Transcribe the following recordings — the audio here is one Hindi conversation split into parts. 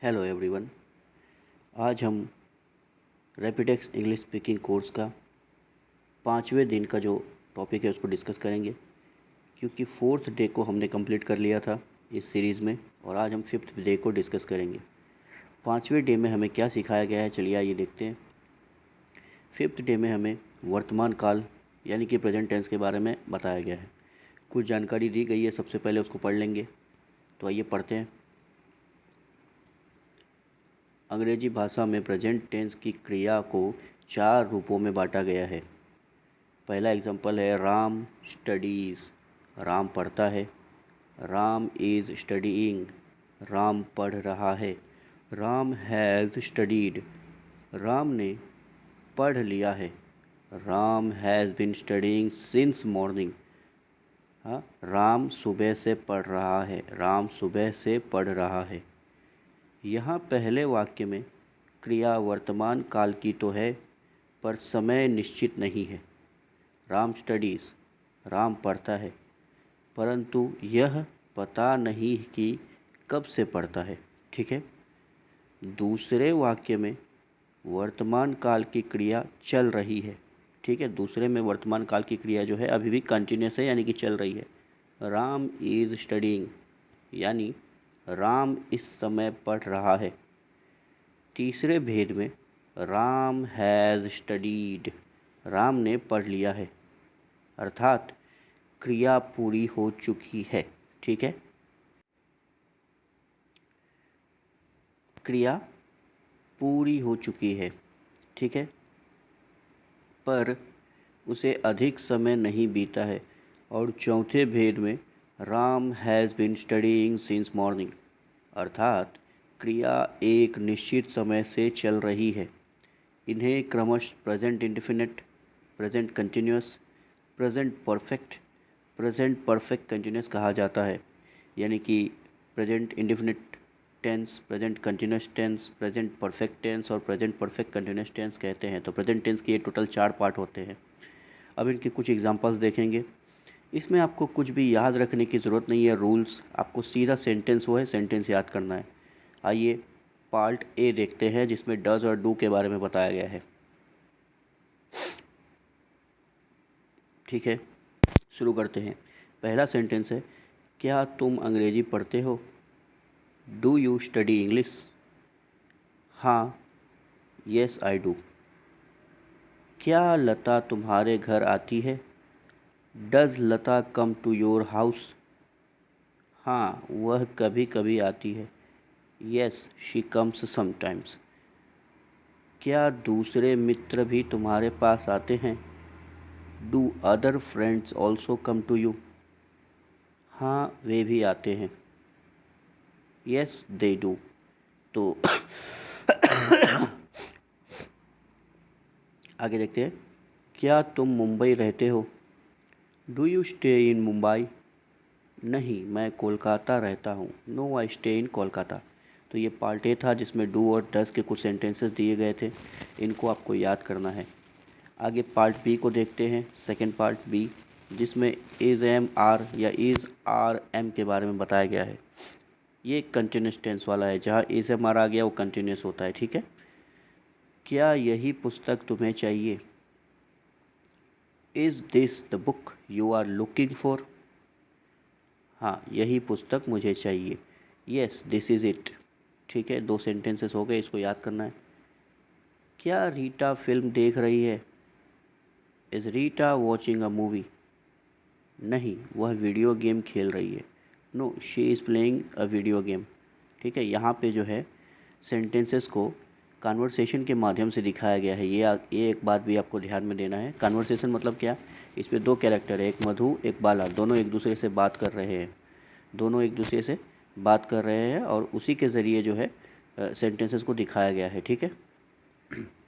Hello everyone. आज हम रैपिडेक्स इंग्लिश स्पीकिंग कोर्स का 5वें दिन का जो टॉपिक है उसको डिस्कस करेंगे, क्योंकि 4th डे को हमने कंप्लीट कर लिया था इस सीरीज़ में और आज हम 5th डे को डिस्कस करेंगे। 5वें डे में हमें क्या सिखाया गया है, चलिए आइए देखते हैं। 5th डे में हमें वर्तमान काल यानी कि प्रेजेंट टेंस के बारे में बताया गया है। कुछ जानकारी दी गई है, सबसे पहले उसको पढ़ लेंगे। तो आइए पढ़ते हैं। अंग्रेजी भाषा में प्रेजेंट टेंस की क्रिया को 4 रूपों में बांटा गया है। पहला एग्जांपल है राम स्टडीज़, राम पढ़ता है। राम इज़ स्टडीइंग, राम पढ़ रहा है। राम हैज़ स्टडीड, राम ने पढ़ लिया है। Ram has been studying since morning, हाँ, राम सुबह से पढ़ रहा है। राम सुबह से पढ़ रहा है। यहाँ पहले वाक्य में क्रिया वर्तमान काल की तो है, पर समय निश्चित नहीं है। राम स्टडीज़, राम पढ़ता है, परंतु यह पता नहीं कि कब से पढ़ता है। ठीक है। दूसरे वाक्य में वर्तमान काल की क्रिया चल रही है। ठीक है, दूसरे में वर्तमान काल की क्रिया जो है अभी भी कंटिन्यूस है, यानी कि चल रही है। राम इज़ स्टडीइंग, यानी राम इस समय पढ़ रहा है। तीसरे भेद में राम हैज़ स्टडीड, राम ने पढ़ लिया है, अर्थात क्रिया पूरी हो चुकी है। ठीक है, क्रिया पूरी हो चुकी है। ठीक है, पर उसे अधिक समय नहीं बीता है। और चौथे भेद में Ram has been studying since morning, अर्थात क्रिया एक निश्चित समय से चल रही है। इन्हें क्रमश present indefinite, present continuous, present perfect continuous कहा जाता है। यानी कि present indefinite tense, present continuous tense, present perfect tense और प्रेजेंट परफेक्ट कंटिन्यूअस टेंस कहते हैं। तो प्रेजेंट टेंस के ये टोटल 4 पार्ट होते हैं। अब इनके कुछ एग्जांपल्स देखेंगे। इसमें आपको कुछ भी याद रखने की ज़रूरत नहीं है, रूल्स। आपको सीधा सेंटेंस वो है सेंटेंस याद करना है। आइए पार्ट ए देखते हैं, जिसमें डज और डू के बारे में बताया गया है। ठीक है, शुरू करते हैं। पहला सेंटेंस है, क्या तुम अंग्रेजी पढ़ते हो? Do you study English? हाँ, येस आई डू। क्या लता तुम्हारे घर आती है? Does Lata come to your house? हाँ, वह कभी कभी आती है। Yes she comes sometimes. क्या दूसरे मित्र भी तुम्हारे पास आते हैं? Do other friends also come to you? हाँ, वे भी आते हैं। Yes they do. तो आगे देखते हैं। क्या तुम मुंबई रहते हो? डू यू स्टे इन मुंबई? नहीं, मैं कोलकाता रहता हूँ। No I stay in Kolkata. तो ये पार्ट ए था, जिसमें डू और डज के कुछ सेंटेंसेस दिए गए थे। इनको आपको याद करना है। आगे पार्ट बी को देखते हैं, सेकंड पार्ट बी, जिसमें इज़ एम आर या इज़ आर एम के बारे में बताया गया है। ये कंटिन्यूस टेंस वाला है, जहाँ इज़ एम आर आ गया वो कंटिन्यूस होता है। ठीक है। क्या यही पुस्तक तुम्हें चाहिए? Is this the book you are looking for? हाँ, यही पुस्तक मुझे चाहिए। Yes this is it. ठीक है, 2 सेंटेंसेस हो गए, इसको याद करना है। क्या रीटा फिल्म देख रही है? Is Rita watching a movie? नहीं, वह वीडियो गेम खेल रही है। No she is playing a video game. ठीक है, यहाँ पे जो है सेंटेंसेस को कन्वर्सेशन के माध्यम से दिखाया गया है। ये एक बात भी आपको ध्यान में देना है। कन्वर्सेशन मतलब क्या? इसमें 2 कैरेक्टर है, एक मधु एक बाला, दोनों एक दूसरे से बात कर रहे हैं। दोनों एक दूसरे से बात कर रहे हैं और उसी के ज़रिए जो है सेंटेंसेस को दिखाया गया है। ठीक है।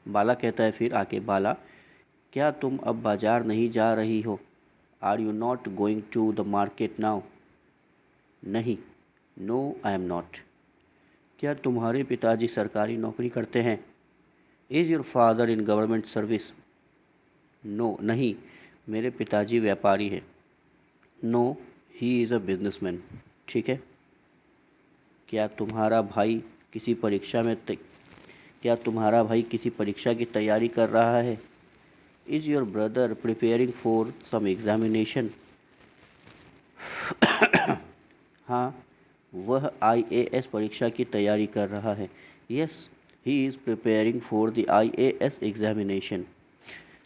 बाला कहता है फिर आके, बाला क्या तुम अब बाज़ार नहीं जा रही हो? Are you not going to the market now? नहीं, नो आई एम नॉट। क्या तुम्हारे पिताजी सरकारी नौकरी करते हैं? Is your father in government service? No, नहीं, मेरे पिताजी व्यापारी हैं। No, he is a businessman. ठीक है। क्या तुम्हारा भाई किसी परीक्षा में क्या तुम्हारा भाई किसी परीक्षा की तैयारी कर रहा है? Is your brother preparing for some examination? हाँ, वह आईएएस परीक्षा की तैयारी कर रहा है। Yes, he is preparing for the IAS examination.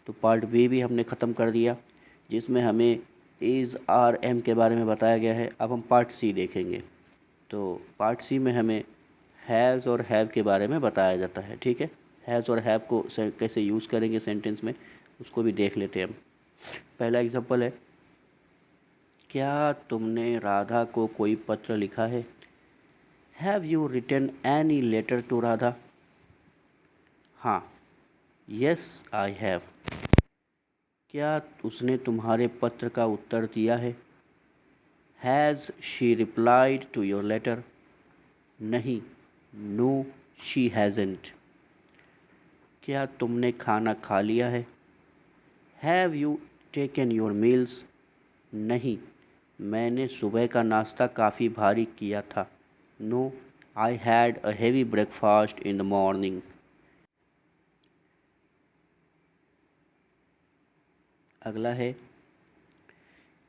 तो पार्ट बी भी हमने ख़त्म कर दिया, जिसमें हमें इज़ आर एम के बारे में बताया गया है। अब हम पार्ट सी देखेंगे। तो पार्ट सी में हमें हैज़ और हैव के बारे में बताया जाता है। ठीक है, हैज़ और हैव को कैसे यूज़ करेंगे सेंटेंस में, उसको भी देख लेते हैं हम। पहला एग्जांपल है, क्या तुमने राधा को कोई पत्र लिखा है? Have you written any letter to Radha? हाँ, यस आई हैव। क्या उसने तुम्हारे पत्र का उत्तर दिया है? Has she replied to your letter? नहीं, नो शी हैज़ेंट। क्या तुमने खाना खा लिया है? Have you taken your meals? नहीं, मैंने सुबह का नाश्ता काफ़ी भारी किया था। No, I had a heavy breakfast in the morning. अगला है,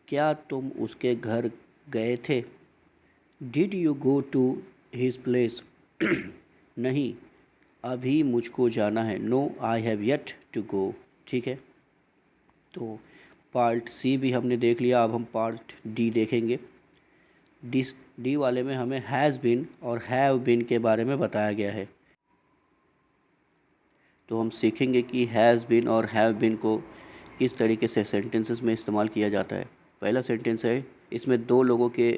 क्या तुम उसके घर गए थे? Did you go to his place? नहीं, अभी मुझको जाना है। No, I have yet to go. ठीक है, तो पार्ट सी भी हमने देख लिया। अब हम पार्ट डी देखेंगे। डी वाले में हमें हैज़ बिन और हैव बिन के बारे में बताया गया है। तो हम सीखेंगे कि हैज़ बिन और हैव बिन को किस तरीके से सेंटेंसेस में इस्तेमाल किया जाता है। पहला सेंटेंस है, इसमें दो लोगों के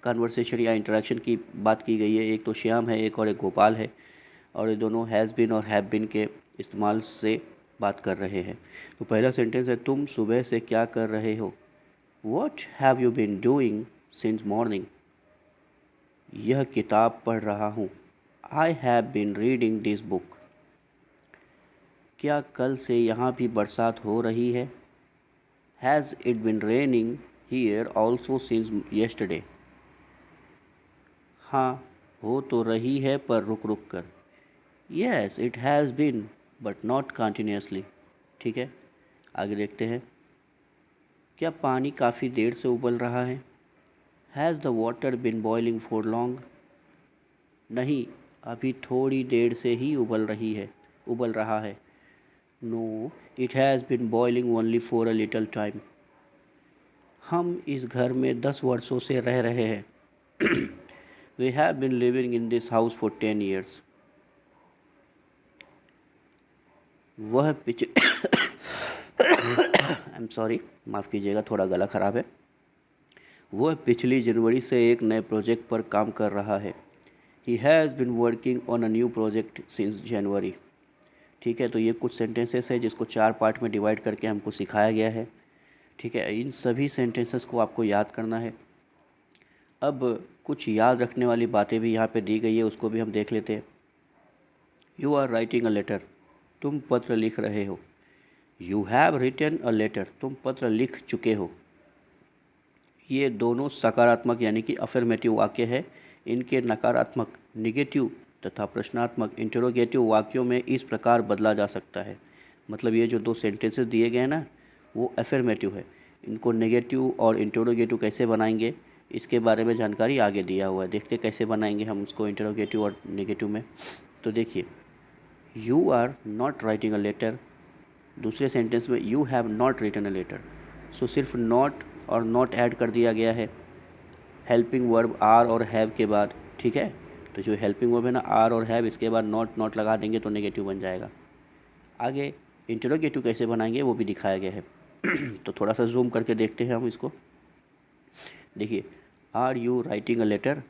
कन्वर्सेशन या इंटरेक्शन की बात की गई है। एक तो श्याम है, एक और एक गोपाल है, और ये दोनों हैज़ बिन और हैव बिन के इस्तेमाल से बात कर रहे हैं। तो पहला सेंटेंस है, तुम सुबह से क्या कर रहे हो? What have you been doing since morning? यह किताब पढ़ रहा हूँ। I have been reading this book. क्या कल से यहाँ भी बरसात हो रही है? Has it been raining here also since yesterday? हाँ, हो तो रही है पर रुक रुक कर। Yes, it has bin but not continuously. ठीक है, आगे देखते हैं। क्या पानी काफ़ी देर से उबल रहा है? Has the water been boiling for long? नहीं, अभी थोड़ी देर से ही उबल रहा है। No, it has been boiling only for a little time. हम इस घर में 10 वर्षों से रह रहे हैं। We have been living in this house for 10 years. वह आई एम सॉरी, माफ़ कीजिएगा, थोड़ा गला ख़राब है। वह पिछली जनवरी से एक नए प्रोजेक्ट पर काम कर रहा है। He has been working on a new project since January. ठीक है, तो ये कुछ सेंटेंसेस है जिसको 4 पार्ट में डिवाइड करके हमको सिखाया गया है। ठीक है, इन सभी सेंटेंसेस को आपको याद करना है। अब कुछ याद रखने वाली बातें भी यहाँ पे दी गई है, उसको भी हम देख लेते हैं। You are writing a letter. तुम पत्र लिख रहे हो। You have written a letter. तुम पत्र लिख चुके हो। ये दोनों सकारात्मक यानी कि अफर्मेटिव वाक्य है। इनके नकारात्मक निगेटिव तथा प्रश्नात्मक इंटरोगेटिव वाक्यों में इस प्रकार बदला जा सकता है। मतलब ये जो दो सेंटेंसेस दिए गए ना, वो अफर्मेटिव है। इनको नेगेटिव और इंटरोगेटिव कैसे बनाएंगे, इसके बारे में जानकारी आगे दिया हुआ है। देखते कैसे बनाएंगे हम उसको इंटरोगेटिव और नेगेटिव में। तो देखिए, you are not writing a letter. दूसरे सेंटेंस में you have not written a letter. So सिर्फ नॉट और नॉट ऐड कर दिया गया है हेल्पिंग वर्ब आर और हैव के बाद। ठीक है, तो जो हेल्पिंग वर्ब है ना, आर और हैव, इसके बाद नॉट नॉट लगा देंगे तो नेगेटिव बन जाएगा। आगे इंटरोगेटिव कैसे बनाएंगे वो भी दिखाया गया है। तो थोड़ा सा जूम करके देखते हैं हम इसको। देखिए, are you writing a letter,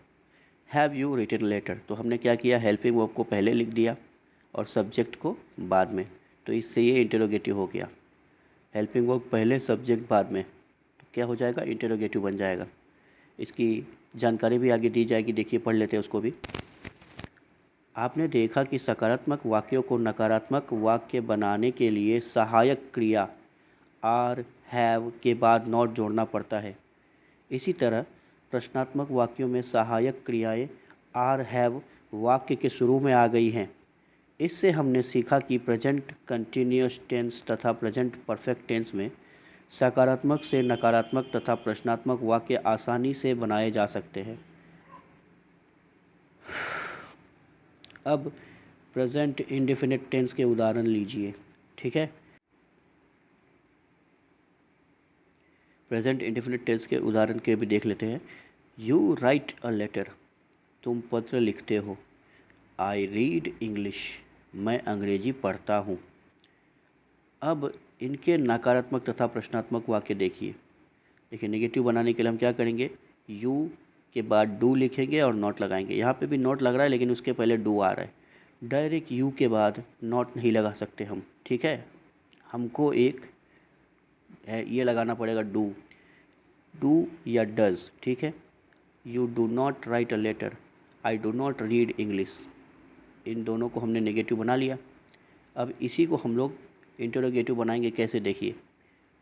have you written letter. तो हमने क्या किया, हेल्पिंग वर्ब को पहले लिख दिया और सब्जेक्ट को बाद में। तो इससे ये इंटरोगेटिव हो गया। हेल्पिंग वर्ब पहले, सब्जेक्ट बाद में, तो क्या हो जाएगा, इंटरोगेटिव बन जाएगा। इसकी जानकारी भी आगे दी जाएगी, देखिए पढ़ लेते हैं उसको भी। आपने देखा कि सकारात्मक वाक्यों को नकारात्मक वाक्य बनाने के लिए सहायक क्रिया आर हैव के बाद नॉट जोड़ना पड़ता है। इसी तरह प्रश्नात्मक वाक्यों में सहायक क्रियाएं आर हैव वाक्य के शुरू में आ गई हैं। इससे हमने सीखा कि प्रेजेंट कंटिन्यूअस टेंस तथा प्रेजेंट परफेक्ट टेंस में सकारात्मक से नकारात्मक तथा प्रश्नात्मक वाक्य आसानी से बनाए जा सकते हैं। अब प्रेजेंट इंडेफिनिट टेंस के उदाहरण लीजिए। ठीक है, प्रेजेंट इंडेफिनिट टेंस के उदाहरण के भी देख लेते हैं। यू राइट अ लेटर, तुम पत्र लिखते हो। आई रीड इंग्लिश, मैं अंग्रेजी पढ़ता हूँ। अब इनके नकारात्मक तथा प्रश्नात्मक वाक्य देखिए। देखिए, नेगेटिव बनाने के लिए हम क्या करेंगे, यू के बाद डू लिखेंगे और नॉट लगाएंगे। यहाँ पे भी नॉट लग रहा है लेकिन उसके पहले डू आ रहा है। डायरेक्ट यू के बाद नॉट नहीं लगा सकते हम। ठीक है, हमको एक है ये लगाना पड़ेगा, डू या डज। ठीक है, you do not write a letter, I do not read English. इन दोनों को हमने नेगेटिव बना लिया। अब इसी को हम लोग इंटरोगेटिव बनाएंगे। कैसे, देखिए,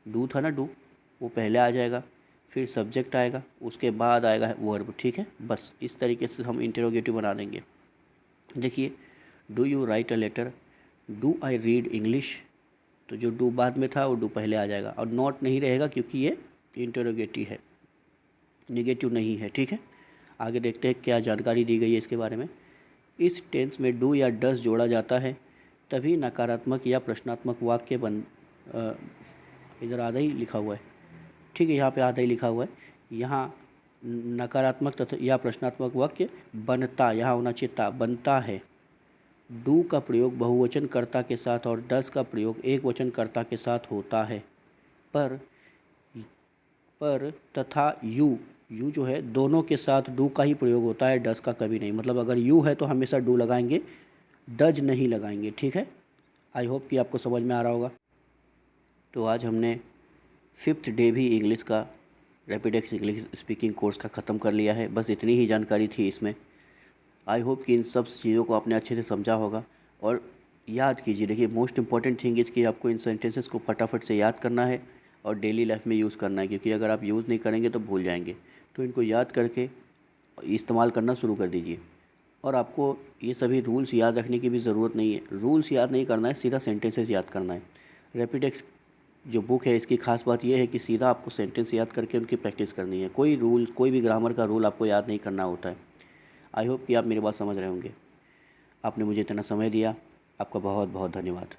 डू था ना, डू वो पहले आ जाएगा, फिर सब्जेक्ट आएगा, उसके बाद आएगा वर्ब। ठीक है, बस इस तरीके से हम इंटरोगेटिव बना देंगे। देखिए, do you write a letter, do I read English, तो जो डू बाद में था वो डू पहले आ जाएगा और नॉट नहीं रहेगा क्योंकि ये इंटरोगेटिव है, नेगेटिव नहीं है। ठीक है, आगे देखते हैं क्या जानकारी दी गई है इसके बारे में। इस टेंस में डू या डस जोड़ा जाता है तभी नकारात्मक या प्रश्नात्मक वाक्य इधर आधा ही लिखा हुआ है। ठीक है, यहाँ पे आधा ही लिखा हुआ है। यहाँ नकारात्मक तथा या प्रश्नात्मक वाक्य बनता, यहाँ होना चाहिए था, बनता है। डू का प्रयोग बहुवचन कर्ता के साथ और डस का प्रयोग एक वचन कर्ता के साथ होता है। पर तथा यू जो है दोनों के साथ डू का ही प्रयोग होता है, डस का कभी नहीं। मतलब अगर यू है तो हमेशा डू लगाएंगे, डज नहीं लगाएंगे। ठीक है, आई होप कि आपको समझ में आ रहा होगा। तो आज हमने 5th डे भी इंग्लिश का रैपिडेक्स इंग्लिश स्पीकिंग कोर्स का ख़त्म कर लिया है। बस इतनी ही जानकारी थी इसमें। आई होप कि इन सब चीज़ों को आपने अच्छे से समझा होगा। और याद कीजिए, देखिए, मोस्ट इंपॉर्टेंट थिंग इज़ कि आपको इन सेंटेंसेस को फटाफट से याद करना है और डेली लाइफ में यूज़ करना है, क्योंकि अगर आप यूज़ नहीं करेंगे तो भूल जाएंगे। तो इनको याद करके इस्तेमाल करना शुरू कर दीजिए। और आपको ये सभी रूल्स याद रखने की भी ज़रूरत नहीं है। रूल्स याद नहीं करना है, सीधा सेंटेंसेस याद करना है। रैपिडेक्स जो बुक है इसकी खास बात यह है कि सीधा आपको सेंटेंस याद करके उनकी प्रैक्टिस करनी है। कोई रूल, कोई भी ग्रामर का रूल आपको याद नहीं करना होता है। आई होप कि आप मेरी बात समझ रहे होंगे। आपने मुझे इतना समय दिया, आपका बहुत बहुत धन्यवाद।